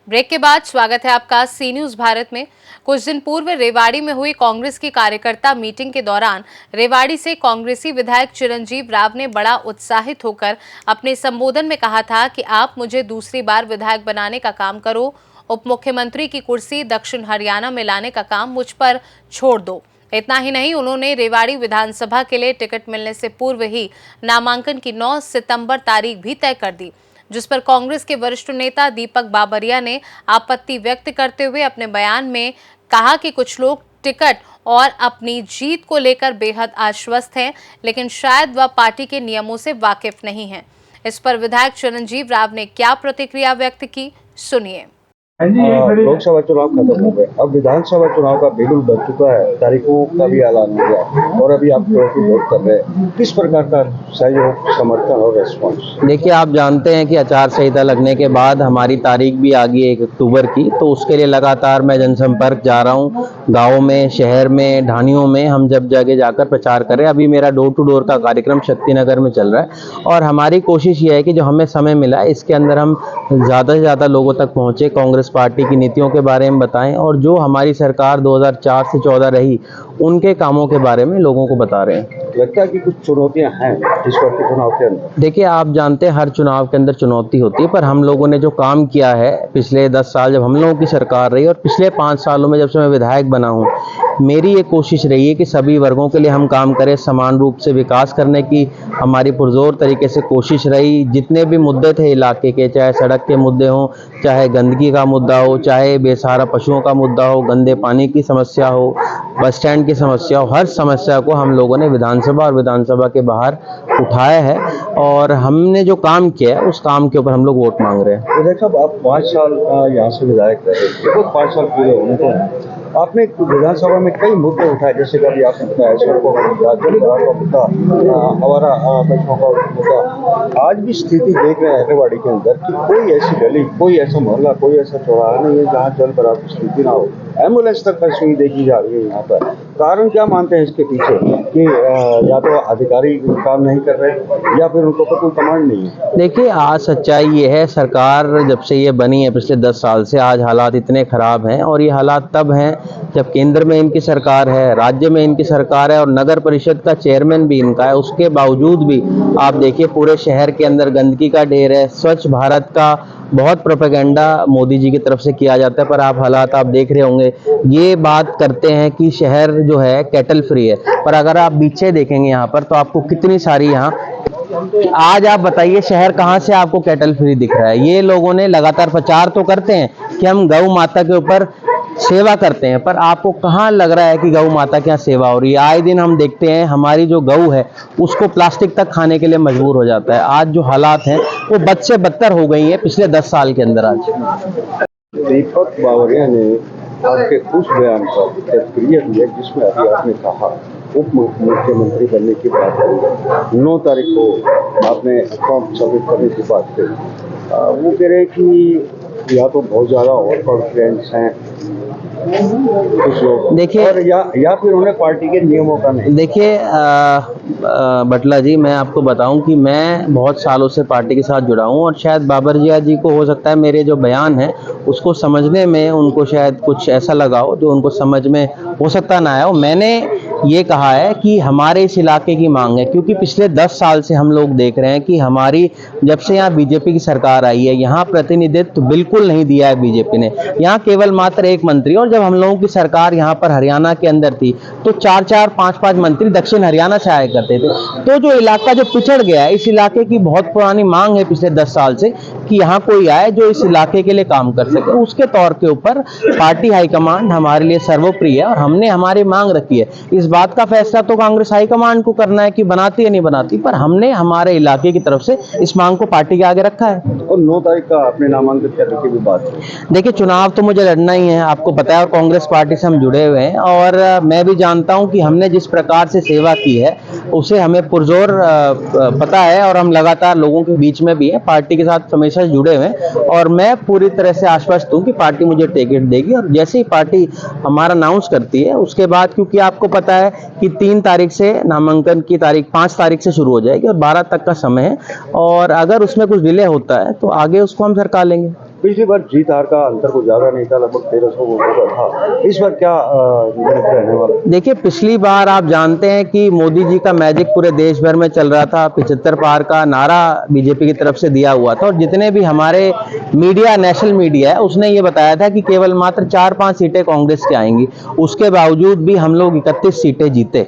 Break के बाद स्वागत है आपका सी न्यूज भारत में। कुछ दिन पूर्व रेवाड़ी में हुई कांग्रेस की कार्यकर्ता मीटिंग के दौरान रेवाड़ी से कांग्रेसी विधायक चिरंजीव राव ने बड़ा उत्साहित होकर अपने संबोधन में कहा था कि आप मुझे दूसरी बार विधायक बनाने का काम करो, उप मुख्यमंत्री की कुर्सी दक्षिण हरियाणा में लाने का काम मुझ पर छोड़ दो। इतना ही नहीं, उन्होंने रेवाड़ी विधानसभा के लिए टिकट मिलने से पूर्व ही नामांकन की 9 सितंबर तारीख भी तय कर दी, जिस पर कांग्रेस के वरिष्ठ नेता दीपक बाबरिया ने आपत्ति व्यक्त करते हुए अपने बयान में कहा कि कुछ लोग टिकट और अपनी जीत को लेकर बेहद आश्वस्त हैं, लेकिन शायद वह पार्टी के नियमों से वाकिफ नहीं है। इस पर विधायक चिरंजीव राव ने क्या प्रतिक्रिया व्यक्त की, सुनिए। लोकसभा चुनाव खत्म हो गए, अब विधानसभा चुनाव का बिगुल बज चुका है, तारीखों का भी ऐलान हो गया और अभी आप वोट कर रहे हैं। किस प्रकार का सहयोग, समर्थन और रेस्पॉन्स? देखिए, आप जानते हैं कि आचार संहिता लगने के बाद हमारी तारीख भी आ गई 1 अक्टूबर की, तो उसके लिए लगातार मैं जनसंपर्क जा रहा हूँ। गाँव में, शहर में, ढानियों में हम जब जगह जाकर प्रचार कर रहे हैं। अभी मेरा डोर टू डोर का कार्यक्रम शक्तिनगर में चल रहा है और हमारी कोशिश ये है कि जो हमें समय मिला है इसके अंदर हम ज़्यादा से ज़्यादा लोगों तक पहुँचे, कांग्रेस पार्टी की नीतियों के बारे में बताएं और जो हमारी सरकार 2004 से 14 रही उनके कामों के बारे में लोगों को बता रहे हैं। लगता है कि कुछ चुनौतियां हैं इस वक्त चुनाव के अंदर। देखिए, आप जानते हैं हर चुनाव के अंदर चुनौती होती है, पर हम लोगों ने जो काम किया है पिछले 10 साल जब हम लोगों की सरकार रही और पिछले 5 सालों में जब से मैं विधायक बना हूँ, मेरी ये कोशिश रही है कि सभी वर्गों के लिए हम काम करें, समान रूप से विकास करने की हमारी पुरजोर तरीके से कोशिश रही। जितने भी मुद्दे थे इलाके के, चाहे सड़क के मुद्दे हों, चाहे गंदगी का मुद्दा हो, चाहे बेसहारा पशुओं का मुद्दा हो, गंदे पानी की समस्या हो, बस स्टैंड की समस्या हो, हर समस्या को हम लोगों ने विधानसभा और विधानसभा के बाहर उठाया है और हमने जो काम किया है उस काम के ऊपर हम लोग वोट मांग रहे हैं। विधायक साहब, आप 5 साल यहाँ से विधायक रहे, लगभग 5 साल पूरे होने को आपने विधानसभा में कई मुद्दे उठाए, जैसे कभी आपने उठाया सड़कों का मुद्दा, जलवायु का मुद्दा, हमारा बच्चों का मुद्दा। आज भी स्थिति देख रहे हैं रेवाड़ी के अंदर कि कोई ऐसी गली, कोई ऐसा मोहल्ला, कोई ऐसा चौराहा नहीं है जहाँ जल भराव की स्थिति ना हो। एम्बुलेंस तक फंसी हुई देखी जा रही है यहाँ पर। कारण क्या मानते हैं इसके पीछे कि या तो अधिकारी काम नहीं कर रहे या फिर उनको पर कोई कमांड नहीं है? देखिए, आज सच्चाई ये है, सरकार जब से ये बनी है पिछले 10 साल से आज हालात इतने खराब हैं और ये हालात तब हैं जब केंद्र में इनकी सरकार है, राज्य में इनकी सरकार है और नगर परिषद का चेयरमैन भी इनका है। उसके बावजूद भी आप देखिए पूरे शहर के अंदर गंदगी का ढेर है। स्वच्छ भारत का बहुत प्रोपेगेंडा मोदी जी की तरफ से किया जाता है, पर आप हालात आप देख रहे होंगे। ये बात करते हैं कि शहर जो है कैटल फ्री है, पर अगर आप पीछे देखेंगे यहाँ पर तो आपको कितनी सारी यहाँ, आज आप बताइए शहर कहाँ से आपको कैटल फ्री दिख रहा है? ये लोगों ने लगातार प्रचार तो करते हैं कि हम गौ माता के ऊपर सेवा करते हैं, पर आपको कहाँ लग रहा है कि गौ माता के यहाँ सेवा हो रही है? आए दिन हम देखते हैं हमारी जो गऊ है उसको प्लास्टिक तक खाने के लिए मजबूर हो जाता है। आज जो हालात हैं वो बद से बदतर हो गई है पिछले 10 साल के अंदर। आज दीपक बाबरिया ने आपके उस बयान पर प्रतिक्रिया दी है जिसमें अभी आपने कहा उप मुख्यमंत्री बनने की बात करी, 9 तारीख को आपने फॉर्म सबमिट करने की बात करी। वो कह रहे कि या तो बहुत ज़्यादा ओवर कॉन्फिडेंस हैं कुछ लोग, देखिए, और या फिर उन्हें पार्टी के नियमों का नहीं। देखिए बटला जी, मैं आपको बताऊं कि मैं बहुत सालों से पार्टी के साथ जुड़ा हूं और शायद बाबरिया जी को हो सकता है मेरे जो बयान है उसको समझने में उनको शायद कुछ ऐसा लगा हो जो उनको समझ में हो सकता ना आया हो। मैंने ये कहा है कि हमारे इस इलाके की मांग है, क्योंकि पिछले 10 साल से हम लोग देख रहे हैं कि हमारी जब से यहाँ बीजेपी की सरकार आई है यहाँ प्रतिनिधित्व बिल्कुल नहीं दिया है बीजेपी ने। यहाँ केवल मात्र 1 मंत्री, और जब हम लोगों की सरकार यहाँ पर हरियाणा के अंदर थी तो 4-4, 5-5 मंत्री दक्षिण हरियाणा से आया करते थे। तो जो इलाका जो पिछड़ गया है, इस इलाके की बहुत पुरानी मांग है पिछले 10 साल से कि यहाँ कोई आए जो इस इलाके के लिए काम कर सके। उसके तौर के ऊपर पार्टी हाईकमांड हमारे लिए सर्वोप्रिय है और हमने हमारी मांग रखी है। इस बात का फैसला तो कांग्रेस हाईकमांड को करना है कि बनाती है नहीं बनाती, पर हमने हमारे इलाके की तरफ से इस मांग को पार्टी के आगे रखा है। और 9 तारीख का अपने नामांकन करने की भी बात है। देखिए, चुनाव तो मुझे लड़ना ही है, आपको पता है, और कांग्रेस पार्टी से हम जुड़े हुए हैं और मैं भी जानता हूं कि हमने जिस प्रकार से सेवा की है उसे हमें पुरजोर पता है और हम लगातार लोगों के बीच में भी हैं, पार्टी के साथ हमेशा जुड़े हुए हैं और मैं पूरी तरह से आश्वस्त हूं कि पार्टी मुझे टिकट देगी। और जैसे ही पार्टी हमारा अनाउंस करती है उसके बाद, क्योंकि आपको पता है कि 3 तारीख से नामांकन की तारीख 5 तारीख से शुरू हो जाएगी और 12 तक का समय है, और अगर उसमें कुछ डिले होता है तो आगे उसको हम सरकार लेंगे। पिछली बार जीत हार का अंतर कुछ ज्यादा नहीं था, लगभग 1300 वोटों का था। इस बार क्या गणित रहने वाला? देखिए, पिछली बार आप जानते हैं कि मोदी जी का मैजिक पूरे देश भर में चल रहा था। 75 पार का नारा बीजेपी की तरफ से दिया हुआ था और जितने भी हमारे मीडिया, नेशनल मीडिया है, उसने ये बताया था कि केवल मात्र 4-5 सीटें कांग्रेस की आएंगी। उसके बावजूद भी हम लोग 31 सीटें जीते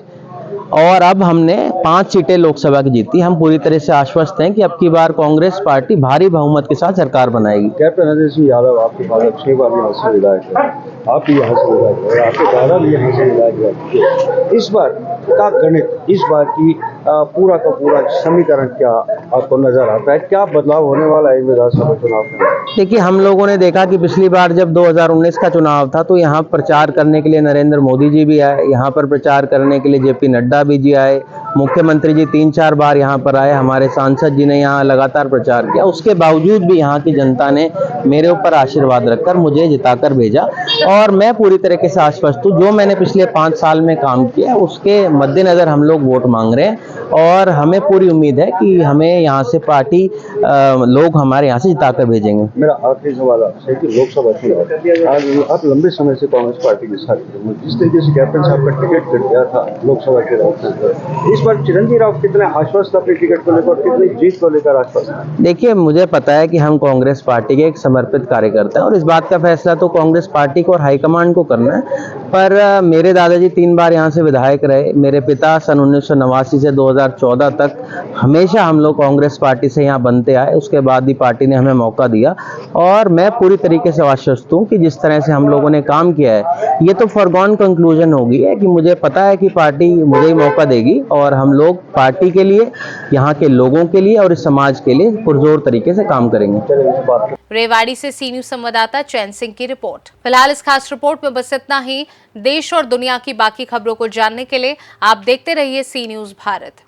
और अब हमने 5 सीटें लोकसभा की जीती। हम पूरी तरह से आश्वस्त हैं कि अब की बार कांग्रेस पार्टी भारी बहुमत के साथ सरकार बनाएगी। कैप्टन अजय सिंह यादव आपके फादर 6 बार यहाँ से विधायक है, आप भी यहाँ से विधायक है, आपके दादा भी यहाँ से विधायक है। इस बार का गणित, इस बार की पूरा का पूरा समीकरण क्या आपको नजर आता है? क्या बदलाव होने वाला है विधानसभा चुनाव में? देखिए, हम लोगों ने देखा कि पिछली बार जब 2019 का चुनाव था तो यहाँ प्रचार करने के लिए नरेंद्र मोदी जी भी आए, यहाँ पर प्रचार करने के लिए जेपी नड्डा भी जी आए, मुख्यमंत्री जी 3-4 बार यहाँ पर आए, हमारे सांसद जी ने यहाँ लगातार प्रचार किया। उसके बावजूद भी यहाँ की जनता ने मेरे ऊपर आशीर्वाद रखकर मुझे जिताकर भेजा और मैं पूरी तरीके से आश्वस्त हूँ। जो मैंने पिछले 5 साल में काम किया उसके मद्देनजर हम लोग वोट मांग रहे हैं और हमें पूरी उम्मीद है कि हमें यहाँ से पार्टी लोग हमारे यहाँ से जिताकर भेजेंगे। मेरा आखिरी सवाल आपसे कि लोकसभा चुनाव, आज आप लंबे समय से कांग्रेस पार्टी के साथ थे, जिस तरीके से कैप्टन साहब का टिकट कट गया था लोकसभा चुनाव में, इस बार चिरंजीव राव कितने आश्वस्त अपने टिकट को लेकर और कितनी जीत को लेकर आश्वस्त? देखिए, मुझे पता है कि हम कांग्रेस पार्टी के एक समर्पित कार्यकर्ता हैं और इस बात का फैसला तो कांग्रेस पार्टी को और हाईकमांड को करना है। पर मेरे दादाजी 3 बार यहाँ से विधायक रहे, मेरे पिता सन 1989 से 2014 तक हमेशा हम लोग कांग्रेस पार्टी से यहाँ बनते आए। उसके बाद ही पार्टी ने हमें मौका दिया और मैं पूरी तरीके से आश्वस्त हूँ कि जिस तरह से हम लोगों ने काम किया है, ये तो फॉरगॉन कंक्लूजन हो गई है कि मुझे पता है कि पार्टी मुझे ही मौका देगी और हम लोग पार्टी के लिए, यहाँ के लोगों के लिए और इस समाज के लिए पुरजोर तरीके से काम करेंगे। रेवाड़ी से सी न्यूज संवाददाता चैन सिंह की रिपोर्ट। फिलहाल इस खास रिपोर्ट में बस इतना ही। देश और दुनिया की बाकी खबरों को जानने के लिए आप देखते रहिए सी न्यूज भारत।